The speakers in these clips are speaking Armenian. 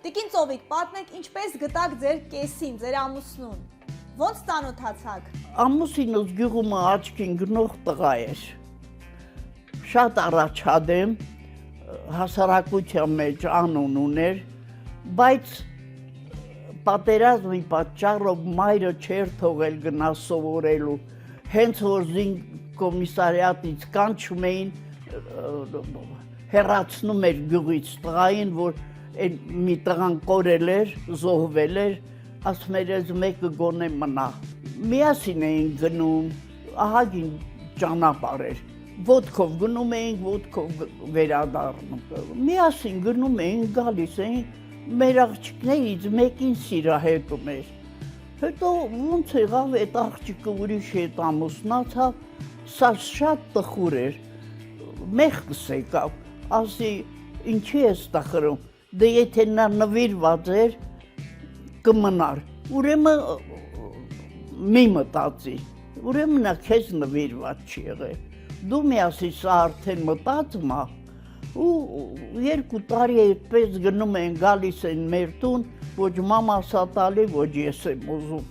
Տիկին Ծովիկ, պատմեք ինչպես գտաք ձեր կեսին, ձեր ամուսնուն, ոնց ծանոթացաք։ Ամուսինս գյուղումը աչքին գնող տղա էր, շատ առաջադեմ, հասարակության մեջ անուն ուներ, բայց պատերազմի պատճառով մայրը չէր թողել գնա սովորելու, հենց որ զինկոմիսարիատից կանչում էին, հեռացնում էր գյուղից տղային, որ մի տղան կորել էր, զոհվել էր, ասում էր ես մեկը գոնե մնա։ Միասին էին գնում, ահագին ճանապարհ էր, ոտքով գնում էինք, ոտքով վերադառնում։ Միասին գնում էինք, գալիս էինք, մեր աղջիկներից մեկին սիրահետում էր։ Հետո ոնց եղավ այդ աղջիկը ուրիշ հետ ամուսնացավ, սա շատ տխուր էր, մեղքս եկավ, ասի ինչի ես տխրում, դե եթե նա նվիրված էր, կմնար, ուրեմն մի մտածի, ուրեմն նա քեզ նվիրված չի եղել, դու միասի սա արդեն մտածում ա, ու 2 տարի այդպես գնում են, գալիս են մեր տուն, ոչ մամասա տալի, ոչ ես եմ ուզում,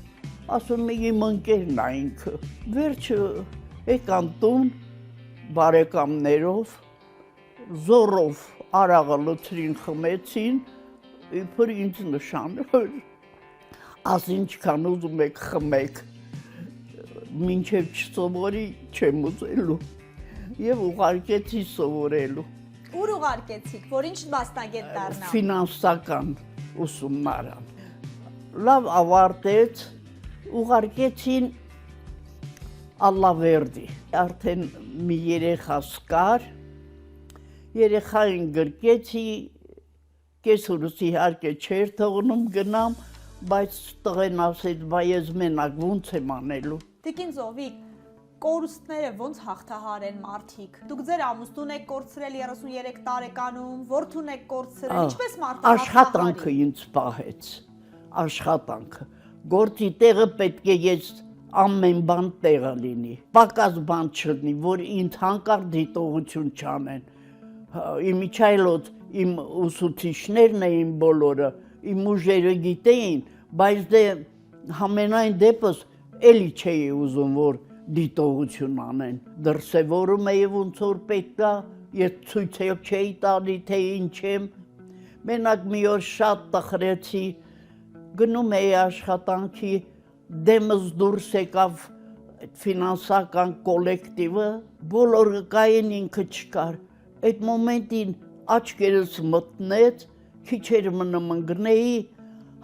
ասում է իմ ընկերն ա ինքը, վերջը եկան տուն, բարեկամներով, զորով արաղը լցրին խմեցին, իբր ինձ նշանել, աս ինչքան ուզում եք խմեք, մինչև չսովորի չեմ ուզելու, և ուղարկեցի սովորելու։ Ուր ուղարկեցիք, որ ինչ մասնագետ դառնա։ Ֆինանսական ուսումնարան։ Լավ ավարտեց, ուղարկեցին Ալլավերդի, արդեն մի երեխաս կար, երեխային գրկեցի, կեսուրս իհարկե չէր թողնում գնամ, բայց տղեն ասեց, բա ես մենակ ոնց եմ անելու։ Տիկին Ծովիկ, կորուստները ոնց հաղթահարեն մարդիկ։ Դուք ձեր ամուսնուն եք կորցրել 33 տարեկանում, որդուն եք կորցրել, ինչպես մարդը աշխատանքը ինձ պահեց, աշխատանքը, գործի տեղը պետք է ես ամեն բան տեղը լինի, պակաս բան չլինի, որ ինձ հանկարծ դիտողություն չանեն, իմիջայլոց իմ ուսուցիչներն էին բոլորը, իմ ուժերը գիտեին, բայց դե համենայն դեպս էլի չէի ուզում, որ դիտողություն անեն, դրսևորում էի ոնց որ պետք է, ես ցույց չէի տալի, թե ինչ եմ, մենակ մի օր շատ տխրեցի, գնում էի աշխատանքի, դեմս դուրս եկավ ֆինանսական կոլեկտիվը, բոլորը կային ինքը չկար, այդ մոմենտին աչքերս մտնեց, քիչեր մնում ընկնեի,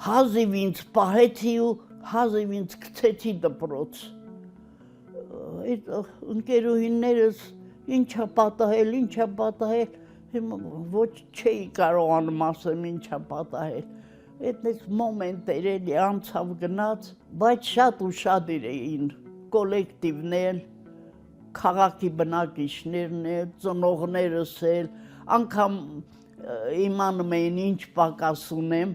հազիվ ինձ պահեցի ու հազիվ ինձ գցեցի դպրոց։ Այդ ընկերուհիներս ինչա պատահել, ոչ չէի կարողանում ասեմ ինչա պատահել, այդպես մոմենտեր էլի անցավ գնաց, բայց շատ ուշադիր էին կոլեկտիվն էլ, քաղաքի բնակիչներն էլ, ծնողներս էլ, անգամ իմանում էին ինչ պակաս ունեմ,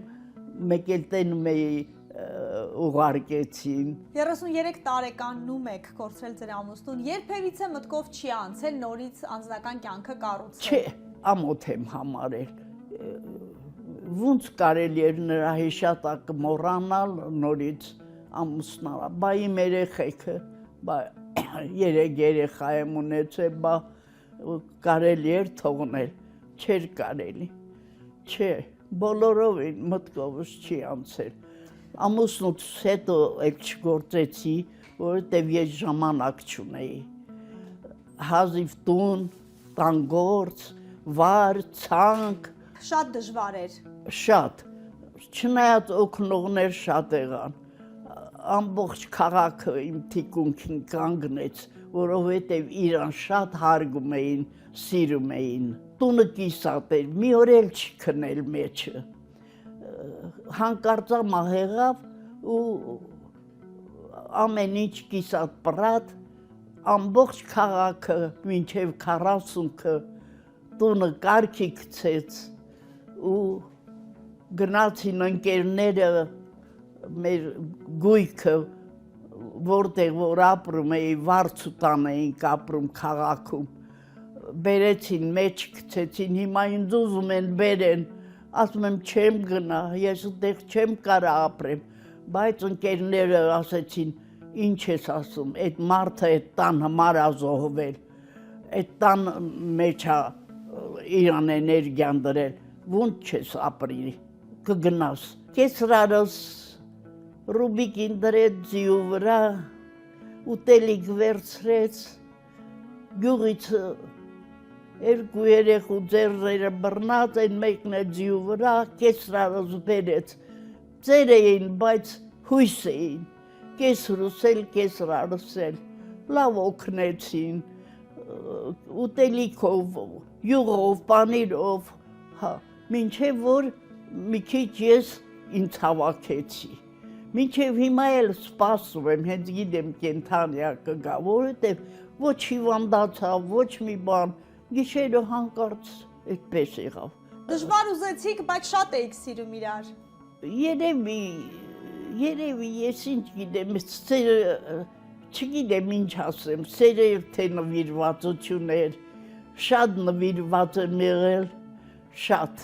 մեկ էլ տենում էի ուղարկեցին։ 33 տարեկանում եք կորցրել ձեր ամուսնուն, երբևիցե մտքով չի անցել նորից անձնական կյանքը կառուցել։ Չէ, ամոթ եմ համարել, ոնց կարելի էր նրա հիշատակը մոռանալ նորից ամուսնալը, բա իմ երեխեքը, բա 3 երեխա եմ ունեցել, բա կարելի էր թողնել, չէր կարելի, չէ, բոլորովին մտքովս չի անցել։ Ամուսնուց հետո էլ չգործեցի, որովհետև ես ժամանակ չունեի, հազիվ տուն, տանգործ, վար, ցանկ։ Շատ դժվար էր։ Շատ, չնայած օգնողներ շատ եղան, ամբողջ քաղաքը իմ թիկունքին կանգնեց, որովհետև իրան շատ հարգում էին, սիրում էին։ Տունը կիսատ էր, մի օր էլ չի քնել մեջը, հանկարծամա եղավ ու ամեն ինչ կիսատ պրատ, ամբողջ քաղաքը, մինչև 40-ը տունը կարգի գցեց ու գնացին ընկերները մեր գույքը, որտեղ որ ապրում էի, վարձուտան էինք ապրում քաղաքում, բերեցին մեջ գցեցին, հիմա ինձ ուզում են բերեն, ասում եմ չեմ գնա, ես այդտեղ չեմ կարա ապրեմ, բայց ընկերները ասեցին, ինչ ես ասում, այդ մարդը այդ տան համար ա զոհվել, այդ տան մեջ ա իրան էներգիան դրել, ոնց չես ապրի, կգնաս։ Կեսրարս Ռուբիկին դրեց ձիու վրա, ուտելիք վերցրեց, գյուղից երկու երեխու ձեռները բռնած են մեկն է ձիու վրա, կեսրարս բերեց, ծեր էին, բայց հույս էին, կեսրուսել, կեսրարսել, լավ օգնեցին, ուտելիքով, յուղով, պանիրով, մինչև որ մի քիչ ես ինձ հավաքեցի, մինչև հիմա էլ սպասում եմ, հենց գիտեմ կենթանիա կգա, որովհետև ոչ հիվանդացավ, ոչ մի բան, գիշերը հանկարծ այդպես եղավ։ Դժվար ուզեցիք, բայց շատ էիք սիրում իրար։ Երևի ես ինչ գիտեմ, չգիտեմ ինչ ասեմ, սերեր թե նվիրվածություններ, շատ նվիրված եմ եղել, շատ,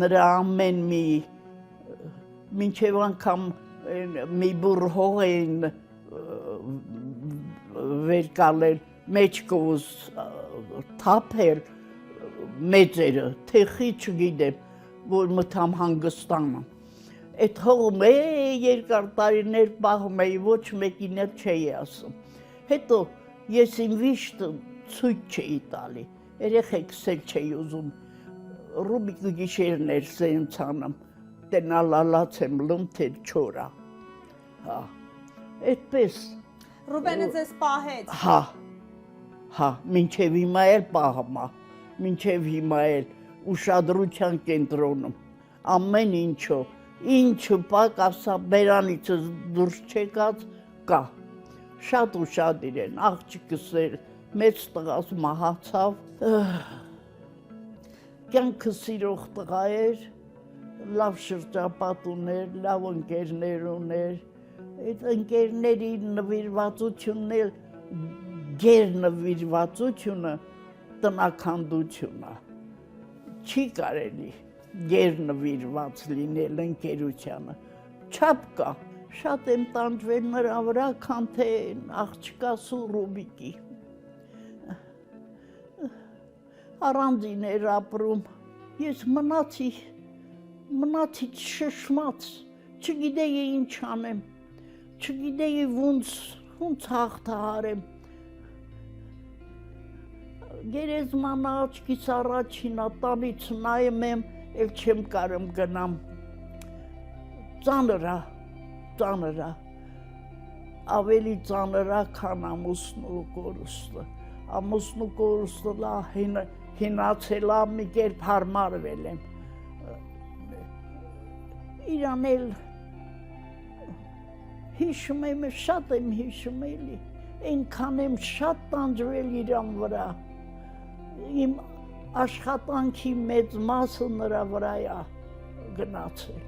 նրա ամեն մի, մինչև անգամ մի բուռ հող էին վերկալել, մեջքովս թափեր մեծերը, թեխի չգիտեմ, որ մտամ Հանգստանը։ Այդ հողում երկար տարիներ պահում էի, ոչ մեկին էլ չէի ասում։ Հետո ես իմ վիշտը ցույց չէի տալի, երեխեքս էլ չէի ուզում, Ռուբիկը գիշերներ սենց անում, տենալալաց եմ լմթեր չորա, այդպես։ Ռուբենը ձեզ պահեց։ Հա, մինչև հիմա էլ պահմա, մինչև հիմա էլ ուշադրության կենտրոնում, ամեն ինչով, ինչը պակասա բերանիցս դուրս չեկած կա, շատ ու շատ իրեն, աղջիկս էր, մեծ տղաս մահացավ, կյանքը սիրող տղա էր, լավ շրջապատ ուներ, լավ ընկերներ ուներ, այդ ընկերների նվիրվածությունն էլ գերնվիրվածությունը տնաքանդություն է, չի կարելի գերնվիրված լինել ընկերությանը, չափ կա, շատ եմ տանջվել նրա վրա, քան թե աղջկաս ու Ռուբիկի, առանձին էր ապրում, ես մնացի շշմած, չգիտեի ինչ անեմ, չգիտեի ոնց հաղթահարեմ, գերեզմանը աչքիս առաջինա, տանից նայում եմ, էլ չեմ կարում գնամ, ծանր է, ավելի ծանր է, քան ամուսնու ու կորուստը, ամուսնու կորուստը հինացել է, մի կերպ հարմարվել եմ, իրան էլ հիշում եմ, շատ եմ հիշում էլի, այնքան եմ շատ տանջվել իրան վրա, իմ աշխատանքի մեծ մասը նրա վրա է գնացել։